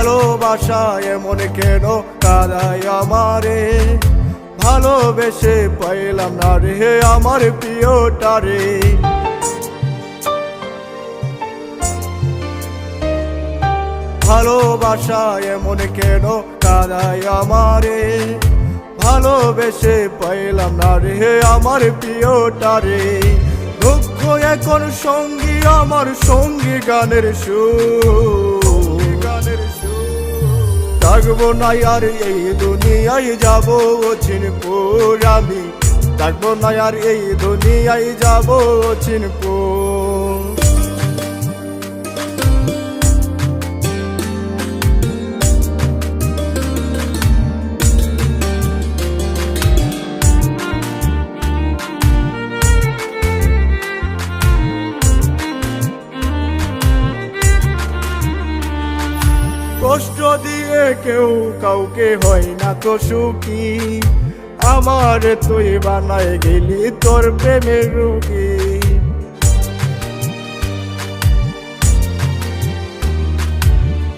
ভালোবাসা এমন কেন কাঁদায় আমারে, ভালোবেসে পাইলাম না রে আমার প্রিয়টারে। ভালোবাসা এমন কেন কাঁদায় আমারে, ভালোবেসে পাইলাম না রে আমার প্রিয়টারে। দুঃখ এখন সঙ্গী আমার, সঙ্গী গানের সুর, গানের সুর। থাকবো না আর এই দুনিয়ায় যাবো চিনপুর আমি, থাকবো না আর এই দুনিয়ায় যাবো চিনপুর। কষ্ট দিয়ে কেউ কাউকে হয় না তো সুখী, আমার তুই বানায় গেলি তোর প্রেমের রোগী।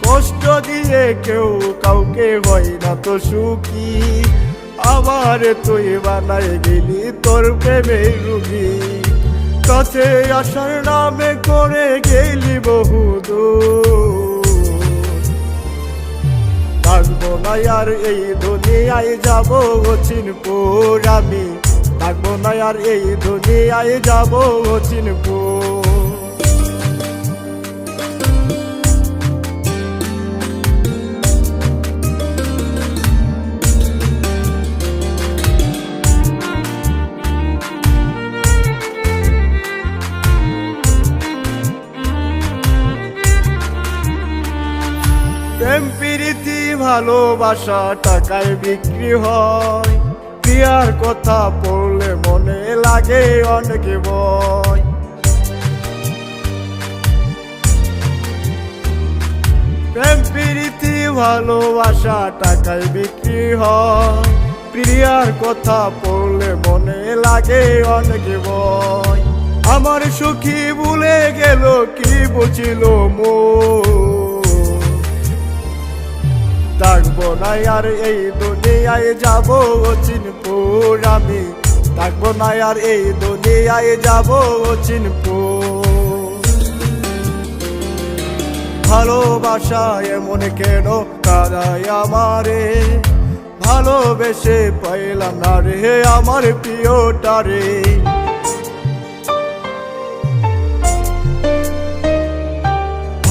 কষ্ট দিয়ে কেউ কাউকে হয় না তো সুখী, আমার তুই বানায় গেলি তোর প্রেমের রোগী। কাছে আসার নামে করে গেলি বহুদূর, থাকবো না আর এই দুনিয়ায় যাবো চিনপুর আমি, থাকবো না আর এই দুনিয়ায় যাবো চিনপুর। প্রেম প্রীতি ভালোবাসা টাকায় বিক্রি হয়, প্রিয়ার কথা পড়লে মনে লাগে অনেক ভয়। প্রেম প্রীতি ভালোবাসা টাকায় বিক্রি হয়, প্রিয়ার কথা পড়লে মনে লাগে অনেক ভয়। আমার সুখী ভুলে গেল কি বুঝিল মন, থাকবো না আর এই দুনিয়ায় যাবো চিনপুর আমি, থাকবো না আর এই দুনিয়ায় যাবো চিনপুর। ভালোবাসা এমন কেন কাঁদায় আমারে, ভালোবেসে পাইলাম না রে আমার প্রিয়টারে।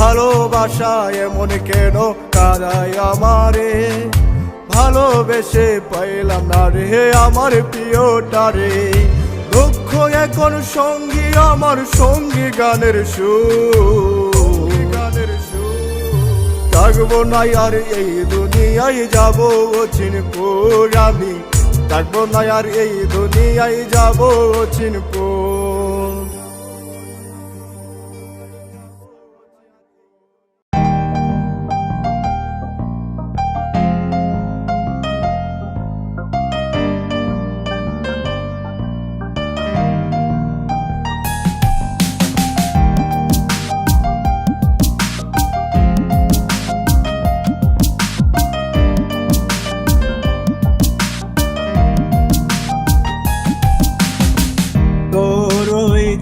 ভালোবাসা এমন কেন কাঁদায় আমারে, ভালোবেসে পাইলাম না রে আমার প্রিয়টারে। দুঃখ এখন সঙ্গী আমার, সঙ্গী গানের সুর, গানের সুর। থাকবো না আর এই দুনিয়ায় যাবো চিনপুর আমি, থাকবো না আর এই দুনিয়ায় যাবো চিনপুর।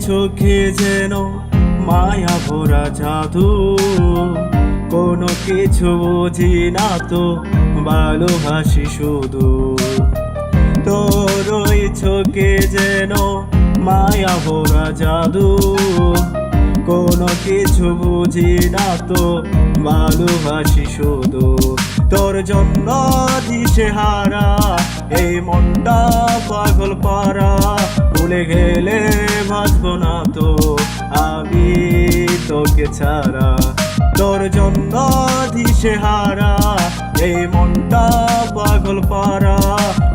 চোখে যেন মায়া ভরা জাদু, কোনো কিছু বুঝি না তো ভালোবাসি শুধু। তোর ওই চোখে যেন মায়া ভরা জাদু, কোনো কিছু বুঝি না তো ভালোবাসি শুধু। তোর জন্য দিশে হারা এই মনটা পাগল পারা, ভুলে গেলে বাঁচব না তো আমি তোকে ছাড়া। তোর জন্য দিশে হারা এই মনটা পাগল পারা,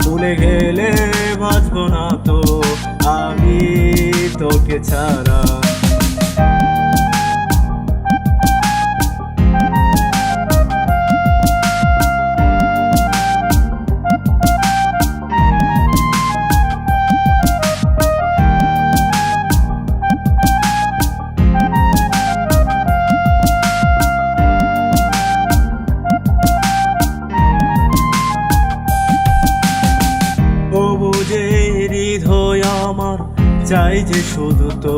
ভুলে গেলে বাঁচব না তো আমি তোকে ছাড়া।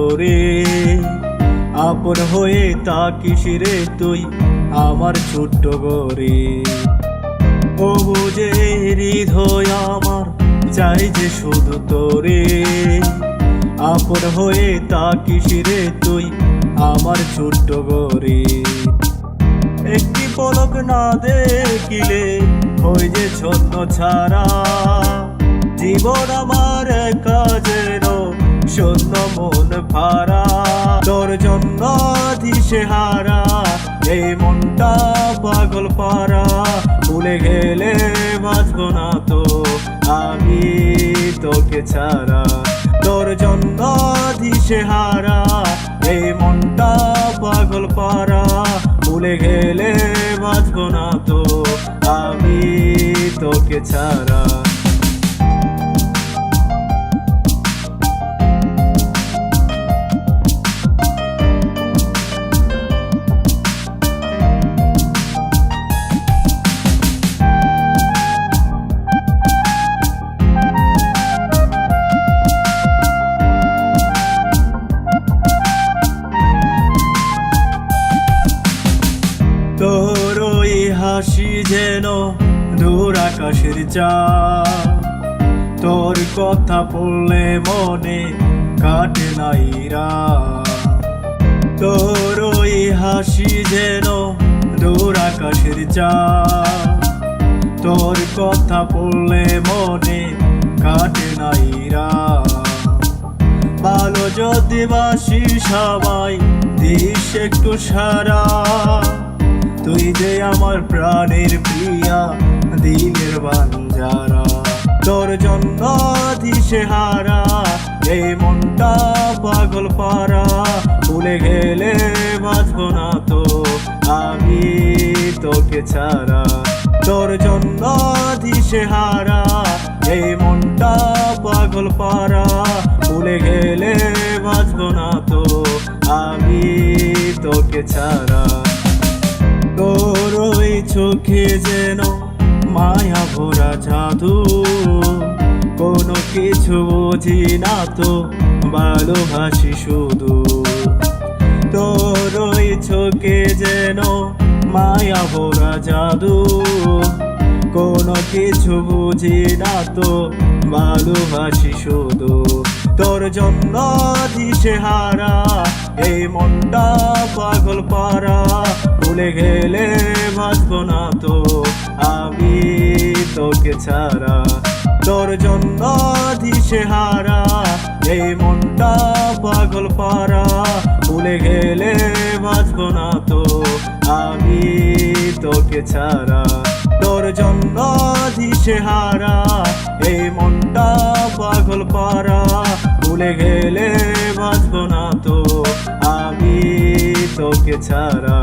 তোরে, আপন হয়ে তাকিস রে তুই আমার ছোট্ট ঘরে। ও বুঝে হৃদয় আমার চাই যে শুধু তোরে, আপন হয়ে তাকিস রে তুই আমার ছোট্ট ঘরে। একটি পলক না দেখিলে হই যে ছন্ন ছাড়া, জীবন আমার কাজের শূন্য মন ভাড়া। তোর জন্য দিশেহারা এই মনটা পাগল পারা, ভুলে গেলে বাঁচব না তো আমি তোকে ছাড়া। তোর জন্য দিশেহারা এই মনটা পাগল পারা, ভুলে গেলে বাঁচব না তো আমি তোকে ছাড়া। তোর ওই হাসি যেন দূর আকাশের চাঁদ, তোর কথা পড়লে মনে কাটে নাই রাত। তোর ওই হাসি যেন দূর আকাশের চাঁদ, তোর কথা পড়লে মনে কাটে নাই রাত। ভালো যদি বাসি সবাই দিস একটু সারা, তুই যে আমার প্রাণের প্রিয়া দিলের বাঞ্জারা। তোর জন্য দিশেহারা এই মনটা পাগল পারা, ভুলে গেলে বাঁচব না তো আমি তোকে ছাড়া। তোর জন্য দিশেহারা এই মনটা পাগল পারা, ভুলে গেলে বাঁচব না তো আমি তোকে ছাড়া। তোর ওই চোখে যেন মায়া ভরা জাদু, কোনো কিছু বুঝি না তো ভালোবাসি শুধু। তোর ওই চোখে যেন মায়া ভরা জাদু, কোনো কিছু বুঝি না তো ভালোবাসি শুধু। তোর জন্য দিশেহারা এই মনটা পাগল পারা, ভুলে গেলে বাঁচব না তো আমি তোকে ছাড়া। তোর জন্য দিশেহারা এই মনটা পাগল পারা, ভুলে গেলে বাঁচব না তো আমি তোকে ছাড়া। তোর জন্য দিশেহারা এই মনটা পাগল পারা, ভুলে গেলে বাঁচব না তো আমি তোকে ছাড়া।